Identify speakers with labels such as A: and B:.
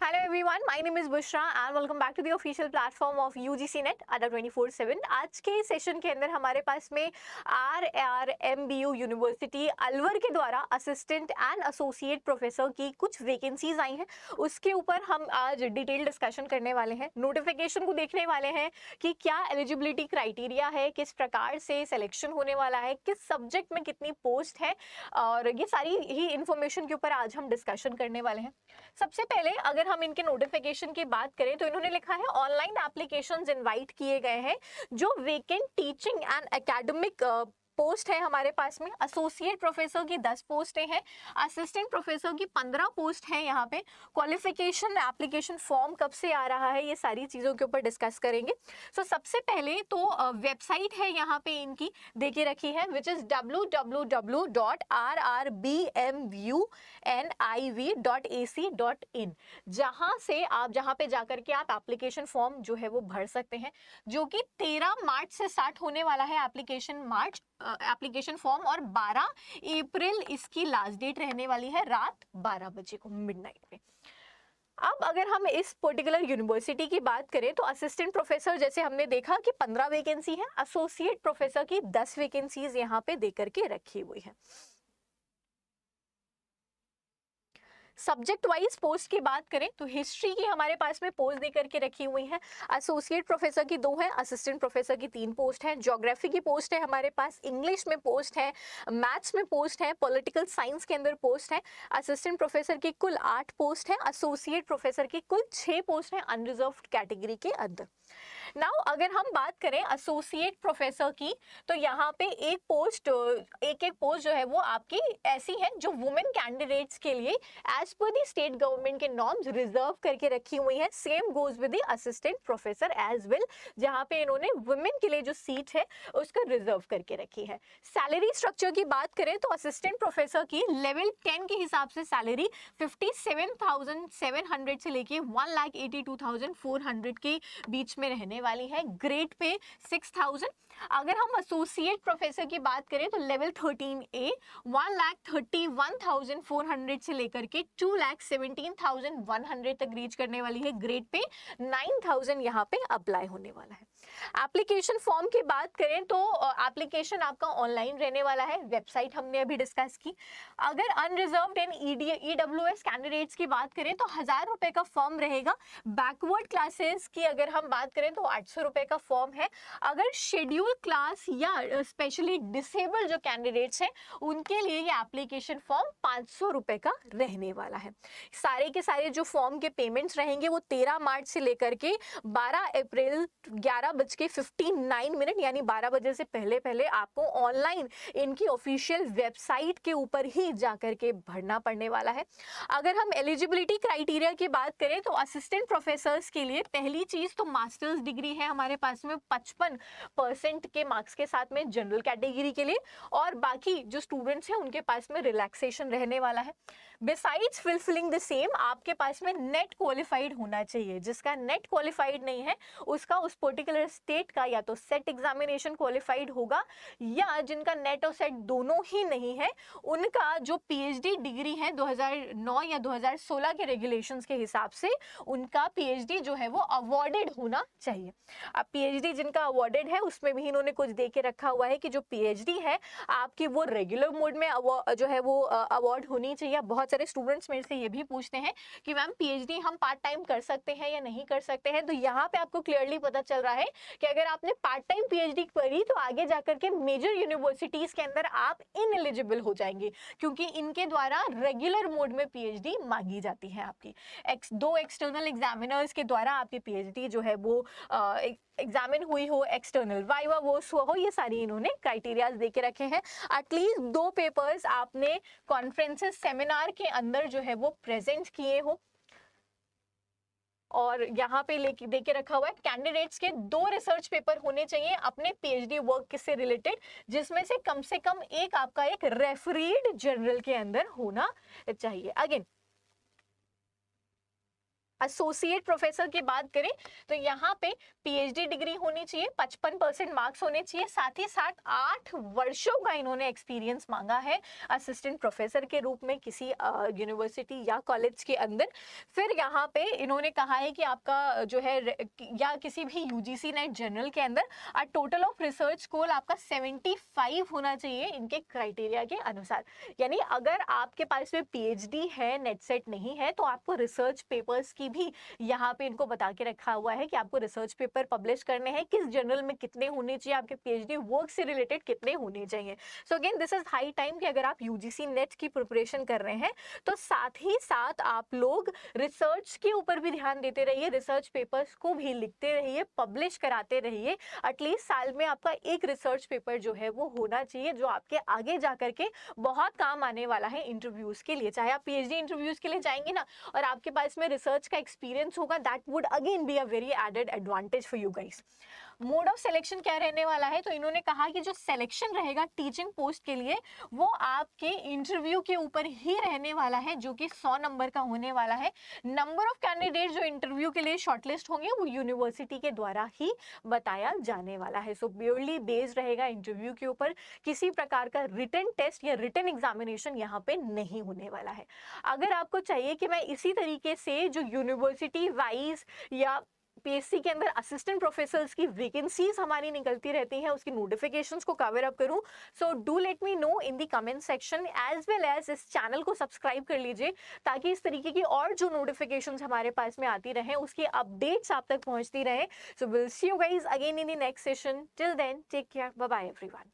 A: Hello everyone, my name is Bushra and welcome back to the official platform of UGC Net Adda 24/7। आज के session के अंदर हमारे पास में RRMBU यूनिवर्सिटी अलवर के द्वारा असिस्टेंट एंड एसोसिएट प्रोफेसर की कुछ वैकेंसीज आई हैं, उसके ऊपर हम आज डिटेल डिस्कशन करने वाले हैं। नोटिफिकेशन को देखने वाले हैं कि क्या एलिजिबिलिटी क्राइटेरिया है, किस प्रकार से सिलेक्शन होने वाला है, किस सब्जेक्ट में कितनी पोस्ट है, और ये सारी ही इंफॉर्मेशन के ऊपर आज हम डिस्कशन करने वाले हैं। सबसे पहले अगर हम इनके नोटिफिकेशन की बात करें तो इन्होंने लिखा है ऑनलाइन एप्लीकेशंस इनवाइट किए गए हैं। जो vacant teaching and academic post है हमारे पास में, एसोसिएट प्रोफेसर की 10 पोस्टें हैं, असिस्टेंट प्रोफेसर की 15 पोस्ट है। यहाँ पे क्वालिफिकेशन एप्लीकेशन फॉर्म कब से आ रहा है, ये सारी चीज़ों के ऊपर डिस्कस करेंगे। सो सबसे पहले तो वेबसाइट है यहाँ पे इनकी दे के रखी है, विच इज़ www.rrbniv.ac.in, जहाँ से आप जहाँ पे जाकर के आप एप्लीकेशन फॉर्म जो है वो भर सकते हैं, जो कि 13 मार्च से स्टार्ट होने वाला है एप्लीकेशन फॉर्म, और 12 अप्रैल इसकी लास्ट डेट रहने वाली है, रात 12 बजे को, मिडनाइट पे। अब अगर हम इस पर्टिकुलर यूनिवर्सिटी की बात करें तो असिस्टेंट प्रोफेसर जैसे हमने देखा कि 15 वैकेंसी है, एसोसिएट प्रोफेसर की 10 वैकेंसीज यहाँ पे देकर के रखी हुई है। सब्जेक्ट वाइज पोस्ट की बात करें तो हिस्ट्री की हमारे पास में पोस्ट दे करके रखी हुई है, एसोसिएट प्रोफेसर की 2 है, असिस्टेंट प्रोफेसर की 3 पोस्ट है, ज्योग्राफी की पोस्ट है हमारे पास, इंग्लिश में पोस्ट है, मैथ्स में पोस्ट है, पॉलिटिकल साइंस के अंदर पोस्ट है। असिस्टेंट प्रोफेसर की कुल 8 पोस्ट है, एसोसिएट प्रोफेसर की कुल 6 पोस्ट है अनरिजर्व्ड कैटेगरी के अंदर। नाउ अगर हम बात करें एसोसिएट प्रोफेसर की तो यहाँ पे एक पोस्ट जो है वो आपकी ऐसी है जो वुमेन कैंडिडेट्स के लिए as per the state government के नॉर्म्स रिजर्व करके रखी हुई है। Same goes with the assistant professor as well, जहाँ पे इन्होंने वुमेन के लिए जो सीट है उसको रिजर्व करके रखी है। सैलरी स्ट्रक्चर की बात करें तो असिस्टेंट प्रोफेसर की लेवल 10 के हिसाब से सैलरी 57,700 से लेके 1,82,400 के बीच में रहने वाली है। Grade pay 6,000। अगर हम एसोसिएट प्रोफेसर की बात करें तो लेवल 13A 1,31,400 से लेकर के 2,17,100 तक रीच करने वाली है। ग्रेड पे 9,000 यहाँ पे अप्लाई होने वाला है। एप्लीकेशन फॉर्म की बात करें तो एप्लीकेशन आपका ऑनलाइन रहने वाला है, वेबसाइट हमने अभी डिस्कस की। अगर अनरिजर्व्ड एंड EWS कैंडिडेट्स की बात करें तो 1,000 रुपए का फॉर्म रहेगा। बैकवर्ड क्लासेस की अगर हम बात करें तो 800 रुपए का फॉर्म है। अगर शेड्यूल क्लास या स्पेशली डिसेबल्ड जो कैंडिडेट्स हैं उनके लिए ये एप्लीकेशन फॉर्म 500 रुपए का रहने वाला है। सारे के सारे जो फॉर्म के पेमेंट्स रहेंगे वो 13 मार्च से लेकर के 12 अप्रैल 11:59 यानी 12 बजे से पहले पहले आपको ऑनलाइन इनकी ऑफिशियल वेबसाइट के ऊपर ही जाकर के भरना पड़ने वाला है। अगर हम एलिजिबिलिटी क्राइटेरिया की बात करें तो असिस्टेंट प्रोफेसर्स के लिए पहली चीज तो मास्टर्स डिग्री है हमारे पास में 55% के मार्क्स के साथ में जनरल कैटेगरी के लिए, और बाकी जो स्टूडेंट्स हैं उनके पास में रिलैक्सेशन रहने वाला है। बिसाइड्स फुलफिलिंग द सेम आपके पास में नेट क्वालिफाइड होना चाहिए। जिसका नेट क्वालिफाइड नहीं है उसका उस पर्टिकुलर स्टेट का या तो सेट एग्जामिनेशन क्वालिफाइड होगा, या जिनका नेट और सेट दोनों ही नहीं है उनका जो PhD डिग्री है 2009 या 2016 के रेगुलेशंस के हिसाब से उनका PhD जो है वो अवॉर्डेड होना चाहिए। अब PhD जिनका अवॉर्डेड है उसमें भी इन्होंने कुछ दे के रखा हुआ है कि जो PhD है आपकी वो रेगुलर मोड में जो है वो अवार्ड होनी चाहिए। बहुत सारे स्टूडेंट्स मेरे से ये भी पूछते हैं कि मैम PhD हम पार्ट टाइम कर सकते हैं या नहीं कर सकते हैं, तो यहाँ पे आपको क्लियरली पता चल रहा है कि अगर आपने पार्ट टाइम PhD करी तो आगे जाकर के मेजर यूनिवर्सिटीज के अंदर आप इनएलिजिबल हो जाएंगे, क्योंकि इनके द्वारा रेगुलर मोड में PhD मांगी जाती है। आपकी 2 एक्सटर्नल एग्जामिनर्स के द्वारा आपकी PhD जो है वो एग्जामिन हुई हो, एक्सटर्नल वाइवा वोस हुआ हो, ये सारी इन्होंने क्राइटेरियाज दे के रखे हैं। एटलीस्ट 2 पेपर्स आपने कॉन्फ्रेंसेस सेमिनार के अंदर जो है वो प्रेजेंट किए हो, और यहाँ पे लेके दे के रखा हुआ है कैंडिडेट्स के 2 रिसर्च पेपर होने चाहिए अपने PhD वर्क से रिलेटेड, जिसमें से कम एक आपका एक रेफरीड जर्नल के अंदर होना चाहिए। अगेन एसोसिएट प्रोफेसर की बात करें तो यहाँ पे पीएचडी डिग्री होनी चाहिए, 55% मार्क्स होने चाहिए, साथ ही साथ 8 वर्षों का इन्होंने एक्सपीरियंस मांगा है असिस्टेंट प्रोफेसर के रूप में किसी यूनिवर्सिटी या कॉलेज के अंदर। फिर यहाँ पे इन्होंने कहा है कि आपका जो है या किसी भी यूजीसी नेट जनरल के अंदर टोटल ऑफ रिसर्च स्कोर आपका 75 होना चाहिए इनके क्राइटेरिया के अनुसार। यानी अगर आपके पास में पीएचडी है, नेट सेट नहीं है, तो आपको रिसर्च पेपर्स की भी यहाँ पे इनको बता के रखा हुआ है कि आपको रिसर्च पेपर पब्लिश करने हैं, किस जर्नल में कितने होने चाहिए, आपके पीएचडी वर्क से रिलेटेड कितने होने चाहिए। So again this is high time कि अगर आप यूजीसी नेट की प्रिपरेशन कर रहे हैं तो साथ ही साथ आप लोग रिसर्च के ऊपर भी ध्यान देते रहिए, रिसर्च पेपर्स को भी लिखते रहिए, पब्लिश कराते रहिए। एटलीस्ट साल में आपका एक रिसर्च पेपर जो है वो होना चाहिए, जो आपके आगे जाकर के बहुत काम आने वाला है इंटरव्यूज के लिए। चाहे आप पीएचडी इंटरव्यूज के लिए जाएंगे ना और आपके पास में रिसर्च का एक्सपीरियंस होगा, that would again be a very added advantage for you guys. Mode of selection क्या रहने वाला है, तो इन्होंने कहा कि जो सिलेक्शन रहेगा टीचिंग पोस्ट के लिए वो आपके इंटरव्यू के ऊपर ही रहने वाला है, जो कि 100 नंबर का होने वाला है। नंबर ऑफ कैंडिडेट जो इंटरव्यू के लिए शॉर्टलिस्ट होंगे वो यूनिवर्सिटी के द्वारा ही बताया जाने वाला है। सो प्योरली बेस्ड रहेगा इंटरव्यू के ऊपर, किसी प्रकार का रिटन टेस्ट या रिटन एग्जामिनेशन यहाँ पे नहीं होने वाला है। अगर आपको चाहिए कि मैं इसी तरीके से जो यूनिवर्सिटी वाइज या पीएससी के अंदर असिस्टेंट प्रोफेसर्स की वैकेंसीज हमारी निकलती रहती हैं उसकी नोटिफिकेशंस को कवर अप करूं, so do let me know in the comment section, as well as इस चैनल को सब्सक्राइब कर लीजिए ताकि इस तरीके की और जो नोटिफिकेशंस हमारे पास में आती रहे उसकी अपडेट्स आप तक पहुंचती रहे। So will see you guys again in the next session, till then take care, bye bye everyone.